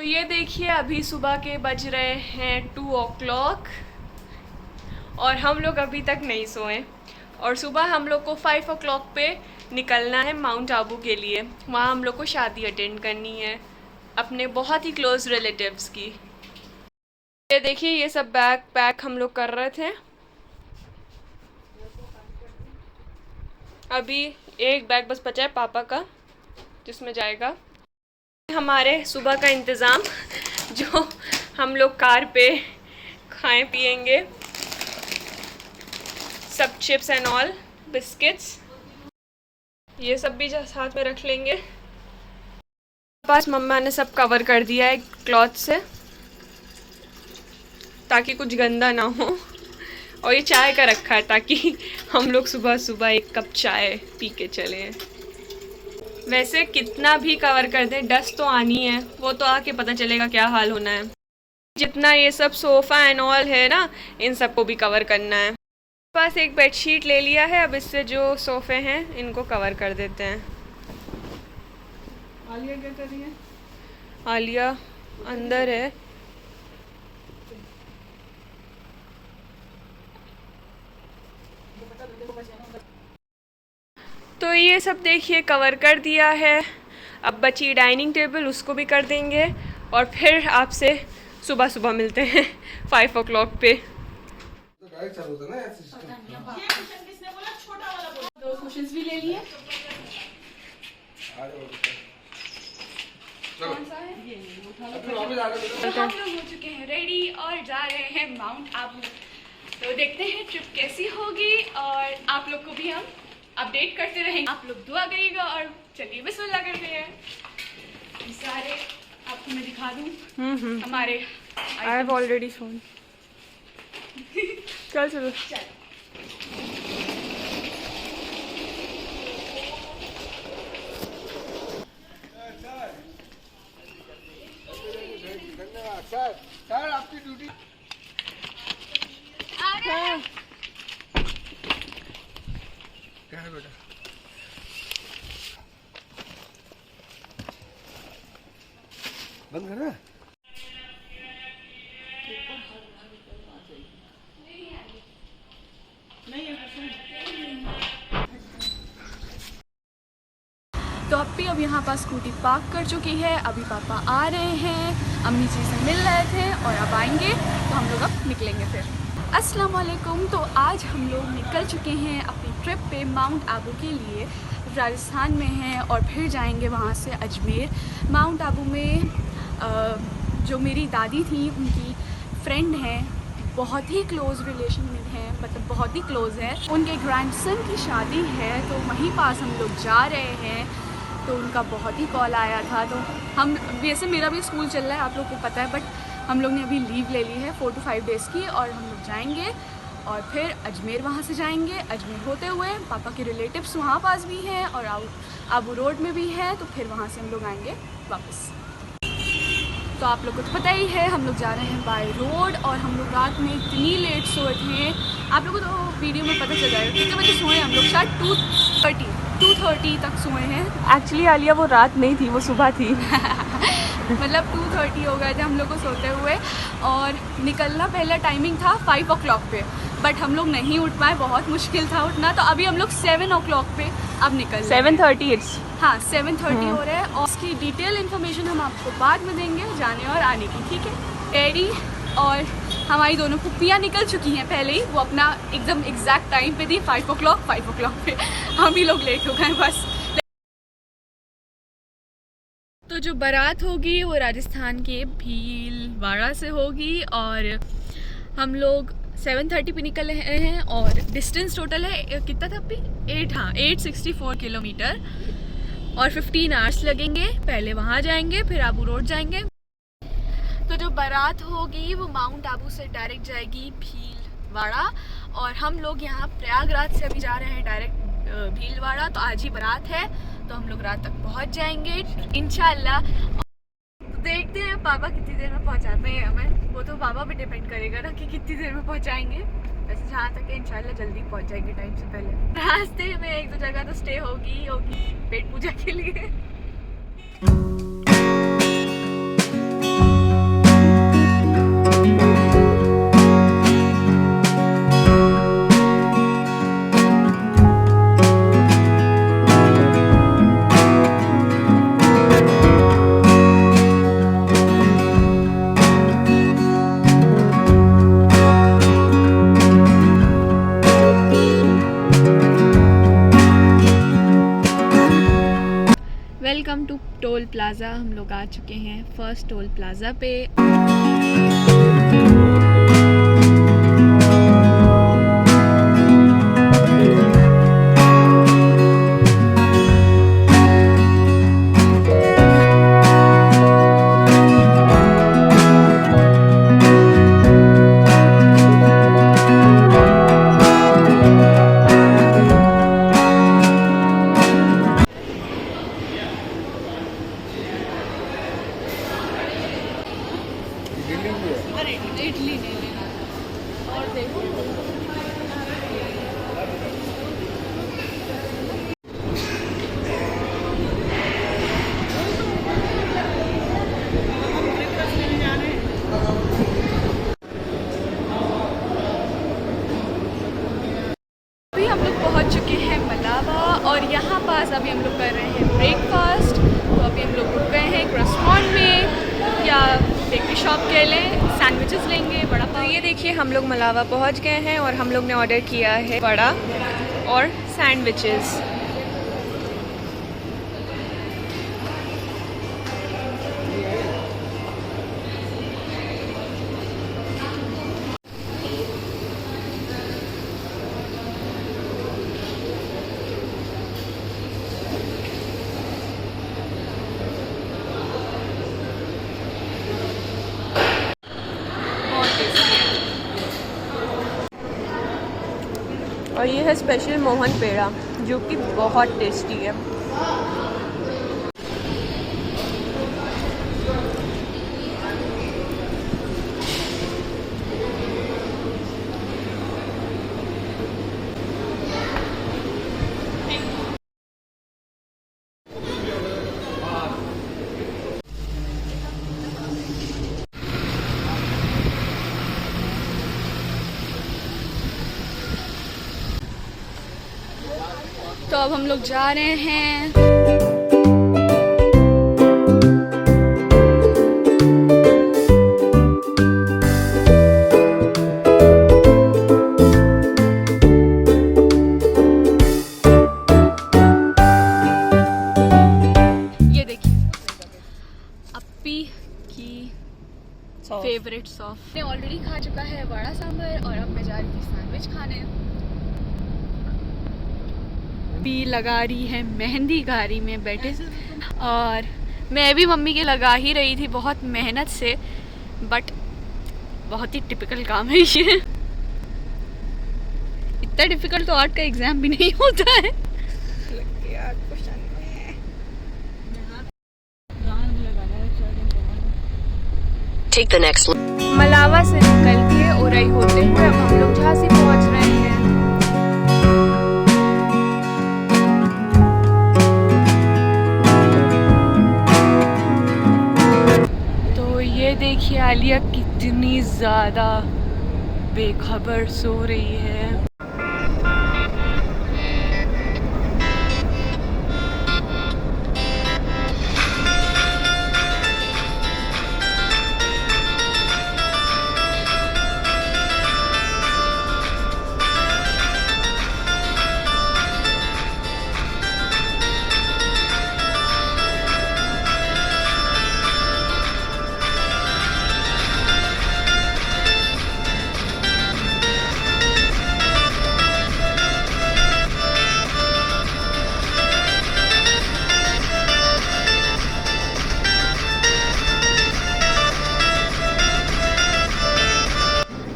तो ये देखिए अभी सुबह के बज रहे हैं 2 o'clock और हम लोग अभी तक नहीं सोए। और सुबह हम लोग को 5 o'clock पे निकलना है माउंट आबू के लिए। वहाँ हम लोग को शादी अटेंड करनी है अपने बहुत ही क्लोज़ रिलेटिव्स की। ये देखिए ये सब बैग पैक हम लोग कर रहे थे। अभी एक बैग बस बचा है पापा का जिसमें जाएगा हमारे सुबह का इंतज़ाम, जो हम लोग कार पे खाएं पिएंगे। सब चिप्स एंड ऑल, बिस्किट्स, ये सब भी साथ में रख लेंगे। पास मम्मा ने सब कवर कर दिया है क्लॉथ से ताकि कुछ गंदा ना हो। और ये चाय का रखा है ताकि हम लोग सुबह सुबह एक कप चाय पी के चले। वैसे कितना भी कवर कर दें डस्ट तो आनी है, वो तो आके पता चलेगा क्या हाल होना है। जितना ये सब सोफ़ा एंड ऑल है ना, इन सबको भी कवर करना है। पास एक बेडशीट ले लिया है, अब इससे जो सोफ़े हैं इनको कवर कर देते हैं। आलिया क्या कर रही है? आलिया अंदर है। तो ये सब देखिए कवर कर दिया है। अब बची डाइनिंग टेबल, उसको भी कर देंगे और फिर आपसे सुबह सुबह मिलते हैं 5 o'clock पे। दो कुशन्स भी ले लिए। कौन सा है? ये तो हम लोग हो चुके हैं रेडी और जा रहे हैं माउंट आबू। तो देखते हैं ट्रिप कैसी होगी और आप लोग को भी हम अपडेट करते रहेंगे। आप लोग दुआ करिएगा और चलिए बिस्मिल्लाह करते हैं। सारे आपको मैं दिखा दूँ हमारे। I have already phone. चल चलो सर आपकी ड्यूटी क्या है बेटा? बंद कर रहा है? तो अप्पी अब यहाँ पास स्कूटी पार्क कर चुकी है। अभी पापा आ रहे हैं, अम्मी जी से मिल रहे थे और अब आएंगे तो हम लोग अब निकलेंगे फिर। अस्सलाम वालेकुम। तो आज हम लोग निकल चुके हैं अपनी ट्रिप पे माउंट आबू के लिए। राजस्थान में हैं और फिर जाएंगे वहाँ से अजमेर। माउंट आबू में जो मेरी दादी थी उनकी फ्रेंड हैं, बहुत ही क्लोज़ रिलेशन में हैं, मतलब बहुत ही क्लोज़ है। उनके ग्रैंडसन की शादी है तो वहीं पास हम लोग जा रहे हैं। तो उनका बहुत ही कॉल आया था। तो हम वैसे मेरा भी स्कूल चल रहा है, आप लोग को पता है, बट हम लोग ने अभी लीव ले ली है 4 to 5 days की और हम लोग जाएंगे और फिर अजमेर वहाँ से जाएंगे। अजमेर होते हुए पापा के रिलेटिव्स वहाँ पास भी हैं और आबू रोड में भी है, तो फिर वहाँ से हम लोग आएंगे वापस। तो आप लोग को तो पता ही है हम लोग जा रहे हैं बाय रोड और हम लोग रात में इतनी लेट सोए थे। आप लोगों को तो वीडियो में पता चल जाएगा कितने बजे सोए हम लोग। शायद 2:30 तक सोए हैं। एक्चुअली आलिया वो रात नहीं थी, वो सुबह थी। मतलब 2:30 हो गए थे हम लोग को सोते हुए और निकलना पहला टाइमिंग था 5 o'clock पे, बट हम लोग नहीं उठ पाए, बहुत मुश्किल था उठना। तो अभी हम लोग 7 o'clock पे अब निकल 7:30 हाँ 7:30 हो रहा है। और इसकी डिटेल इन्फॉर्मेशन हम आपको बाद में देंगे जाने और आने की, ठीक है। डैडी और हमारी दोनों पुप्पियाँ निकल चुकी हैं पहले ही, वो अपना एकदम एग्जैक्ट टाइम पे थी 5 o'clock पे। हम ही लोग लेट हो गए बस। तो जो बारात होगी वो राजस्थान के भीलवाड़ा से होगी और हम लोग 7:30 पे निकल रहे हैं और डिस्टेंस टोटल है कितना था अभी 864 किलोमीटर और 15 आवर्स लगेंगे। पहले वहाँ जाएंगे फिर आबू रोड जाएंगे। तो जो बारात होगी वो माउंट आबू से डायरेक्ट जाएगी भीलवाड़ा और हम लोग यहाँ प्रयागराज से अभी जा रहे हैं डायरेक्ट भीलवाड़ा। तो आज ही बारात है तो हम लोग रात तक पहुँच जाएंगे इंशाल्लाह। तो देखते हैं पापा कितनी देर में पहुँचाते हैं हमें, वो तो पापा पे डिपेंड करेगा ना कि कितनी देर में पहुँचाएंगे। वैसे जहाँ तक है इंशाल्लाह जल्दी पहुँच जाएंगे टाइम से पहले। रास्ते में एक दो जगह तो स्टे होगी पेट पूजा के लिए। Welcome to toll plaza. हम लोग आ चुके हैं फर्स्ट टोल प्लाज़ा पे। इडली नहीं लेना और देखो अभी हम लोग पहुंच चुके हैं मलावा और यहाँ पास अभी हम लोग कर रहे हैं ब्रेकफास्ट। तो अभी हम लोग रुक गए हैं एक रेस्टोरेंट में या बेकरी शॉप के लिए, सैंडविचेस लेंगे, बड़ा पाव। तो ये देखिए हम लोग मलावा पहुंच गए हैं और हम लोग ने ऑर्डर किया है बड़ा और सैंडविचेस। और ये है स्पेशल मोहन पेड़ा जो कि बहुत टेस्टी है। तो अब हम लोग जा रहे हैं। ये देखिए अप्पी की फेवरेट सॉस ने ऑलरेडी खा चुका है वड़ा सांभर और अब मैं जा रही थी सैंडविच खाने। भी लगा रही है मेहंदी गाड़ी में बैठे और मैं भी मम्मी के लगा ही रही थी बहुत मेहनत से, बट बहुत ही टिपिकल काम है ये। इतना डिफिकल्ट तो आर्ट का एग्जाम भी नहीं होता है। Take the next one. मलावा से निकल के ओरई होते हुए अब हम लोग झांसी पहुंच रहे हैं। देखिए आलिया कितनी ज़्यादा बेखबर सो रही है।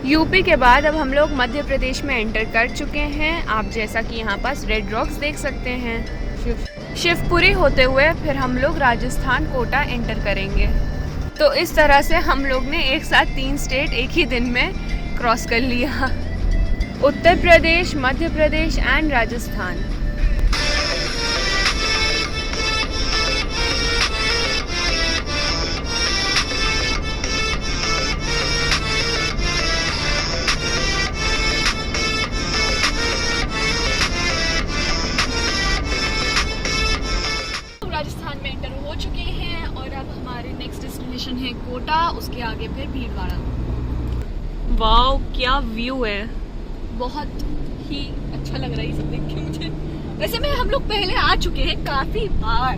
यूपी के बाद अब हम लोग मध्य प्रदेश में एंटर कर चुके हैं। आप जैसा कि यहाँ पास रेड रॉक्स देख सकते हैं। शिवपुरी होते हुए फिर हम लोग राजस्थान कोटा एंटर करेंगे। तो इस तरह से हम लोग ने एक साथ 3 स्टेट एक ही दिन में क्रॉस कर लिया, उत्तर प्रदेश, मध्य प्रदेश एंड राजस्थान। राजस्थान में एंटर हो चुके हैं और अब हमारे नेक्स्ट डेस्टिनेशन है कोटा, उसके आगे फिर भीलवाड़ा। वाओ क्या व्यू है, बहुत ही अच्छा लग रहा है ये सब देख के मुझे। वैसे में हम लोग पहले आ चुके हैं काफी बार,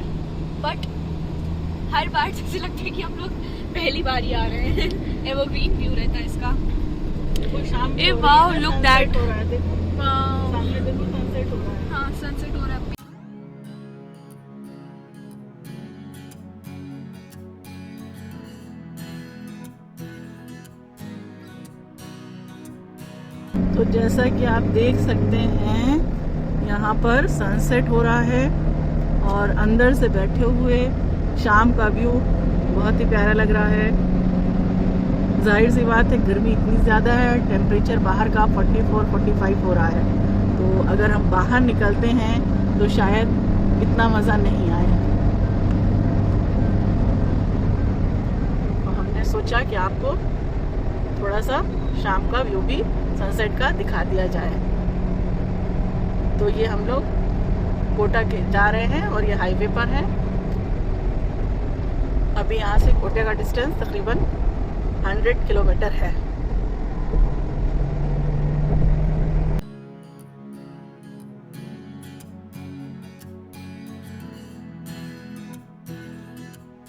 बट हर बार जैसे लगता है कि हम लोग पहली बार ही आ रहे हैं। एवरग्रीन व्यू रहता है इसका। वो शाम ए वाओ, लुक दैट। सामने देखो सनसेट हो रहा है। हाँ, सनसेट हो रहा है। तो जैसा कि आप देख सकते हैं यहाँ पर सनसेट हो रहा है और अंदर से बैठे हुए शाम का व्यू बहुत ही प्यारा लग रहा है। जाहिर सी बात है गर्मी इतनी ज़्यादा है, टेम्परेचर बाहर का 44-45 हो रहा है, तो अगर हम बाहर निकलते हैं तो शायद इतना मज़ा नहीं आए। तो हमने सोचा कि आपको थोड़ा सा शाम का व्यू भी सनसेट का दिखा दिया जाए। तो ये हम लोग कोटा के जा रहे हैं और ये हाईवे पर है। अभी यहाँ से कोटा का डिस्टेंस तकरीबन 100 किलोमीटर है।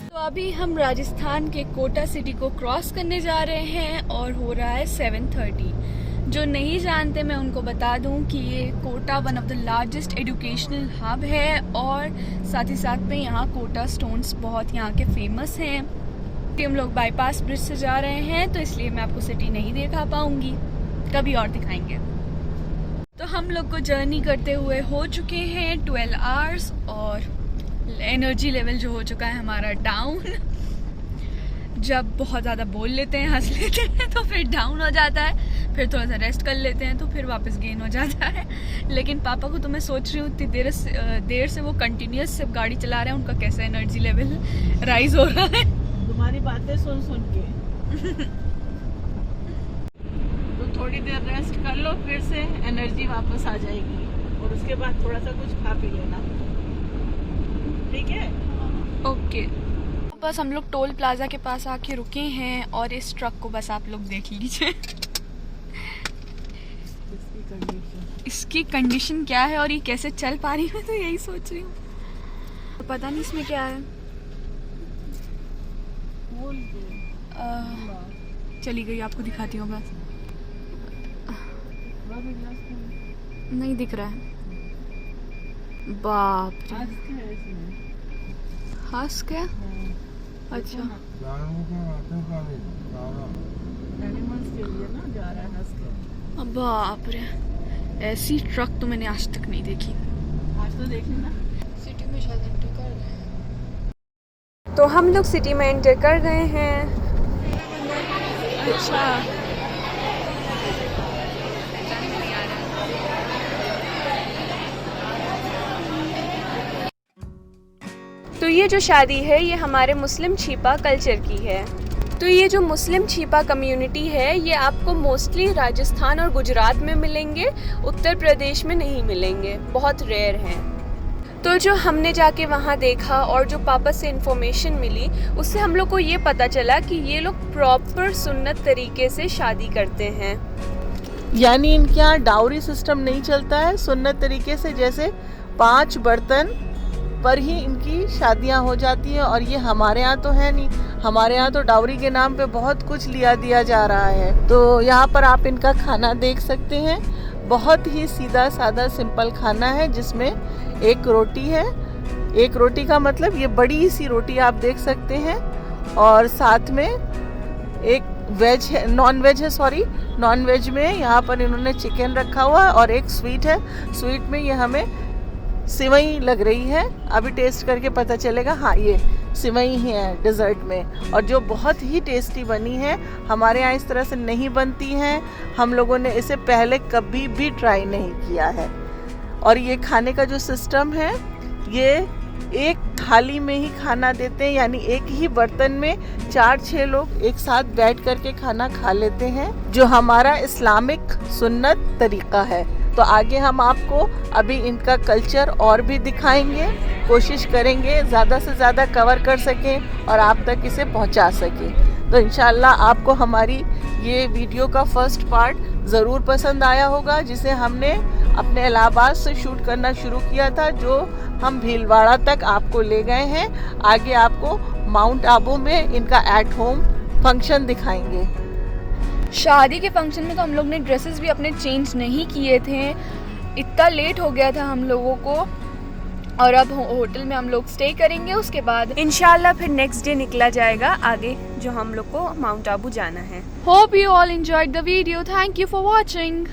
तो अभी हम राजस्थान के कोटा सिटी को क्रॉस करने जा रहे हैं और हो रहा है 7:30। जो नहीं जानते मैं उनको बता दूं कि ये Kota one of the largest educational hub है और साथ ही साथ में यहाँ कोटा स्टोन्स बहुत यहाँ के फेमस हैं। हम लोग बाईपास ब्रिज से जा रहे हैं तो इसलिए मैं आपको सिटी नहीं दिखा पाऊंगी, कभी और दिखाएंगे। तो हम लोग को जर्नी करते हुए हो चुके हैं 12 आवर्स और एनर्जी लेवल जो हो चुका है हमारा डाउन। जब बहुत ज़्यादा बोल लेते हैं, हंस लेते हैं तो फिर डाउन हो जाता है, फिर थोड़ा सा रेस्ट कर लेते हैं तो फिर वापस गेन हो जाता है। लेकिन पापा को तो मैं सोच रही हूँ इतनी देर से वो कंटिन्यूस सिर्फ गाड़ी चला रहे हैं, उनका कैसा एनर्जी लेवल राइज हो रहा है। तुम्हारी बातें सुन सुन के तो थोड़ी देर रेस्ट कर लो, फिर से एनर्जी वापस आ जाएगी और उसके बाद थोड़ा सा कुछ खा पी लेना, ठीक है? ओके। बस हम लोग टोल प्लाजा के पास आके रुके हैं और इस ट्रक को बस आप लोग देख लीजिए। इसकी कंडीशन क्या है और ये कैसे चल पा रही है, तो यही सोच रही हूँ। तो पता नहीं इसमें क्या है। चली गई, आपको दिखाती हूँ बस। नहीं दिख रहा है। बाप रे, हस्क है। अच्छा, एनिमल्स के लिए ना जा रहा है हस्क। बाप रे, ऐसी ट्रक तो मैंने आज तक नहीं देखी। आज तो देख लेना। सिटी में शायद एंटर कर गए। तो हम लोग सिटी में एंटर कर गए हैं। अच्छा, तो ये जो शादी है ये हमारे मुस्लिम छिपा कल्चर की है। तो ये जो मुस्लिम छिपा कम्युनिटी है ये आपको मोस्टली राजस्थान और गुजरात में मिलेंगे, उत्तर प्रदेश में नहीं मिलेंगे, बहुत रेयर हैं। तो जो हमने जाके वहाँ देखा और जो पापा से इन्फॉर्मेशन मिली उससे हम लोग को ये पता चला कि ये लोग प्रॉपर सुन्नत तरीके से शादी करते हैं। यानी इनके यहाँ डाउरी सिस्टम नहीं चलता है, सुन्नत तरीके से जैसे 5 बर्तन पर ही इनकी शादियां हो जाती हैं। और ये हमारे यहाँ तो है नहीं, हमारे यहाँ तो डाउरी के नाम पे बहुत कुछ लिया दिया जा रहा है। तो यहाँ पर आप इनका खाना देख सकते हैं, बहुत ही सीधा साधा सिंपल खाना है जिसमें एक रोटी है। एक रोटी का मतलब ये बड़ी सी रोटी आप देख सकते हैं और साथ में एक वेज है, नॉन वेज है, सॉरी नॉन वेज में यहाँ पर इन्होंने चिकन रखा हुआ है और एक स्वीट है। स्वीट में ये हमें सिवई लग रही है, अभी टेस्ट करके पता चलेगा। हाँ, ये सिवई ही है डिज़र्ट में और जो बहुत ही टेस्टी बनी है। हमारे यहाँ इस तरह से नहीं बनती हैं, हम लोगों ने इसे पहले कभी भी ट्राई नहीं किया है। और ये खाने का जो सिस्टम है ये एक थाली में ही खाना देते हैं, यानी एक ही बर्तन में 4-6 लोग एक साथ बैठ करके खाना खा लेते हैं, जो हमारा इस्लामिक सुन्नत तरीका है। तो आगे हम आपको अभी इनका कल्चर और भी दिखाएंगे, कोशिश करेंगे ज़्यादा से ज़्यादा कवर कर सकें और आप तक इसे पहुंचा सकें। तो इंशाल्लाह आपको हमारी ये वीडियो का फर्स्ट पार्ट ज़रूर पसंद आया होगा, जिसे हमने अपने इलाहाबाद से शूट करना शुरू किया था, जो हम भीलवाड़ा तक आपको ले गए हैं। आगे आपको माउंट आबू में इनका एट होम फंक्शन दिखाएंगे। शादी के फंक्शन में तो हम लोग ने ड्रेसेस भी अपने चेंज नहीं किए थे, इतना लेट हो गया था हम लोगों को। और अब होटल में हम लोग स्टे करेंगे, उसके बाद इंशाल्लाह फिर नेक्स्ट डे निकला जाएगा आगे जो हम लोग को माउंट आबू जाना है। Hope you all enjoyed the video. Thank you for watching.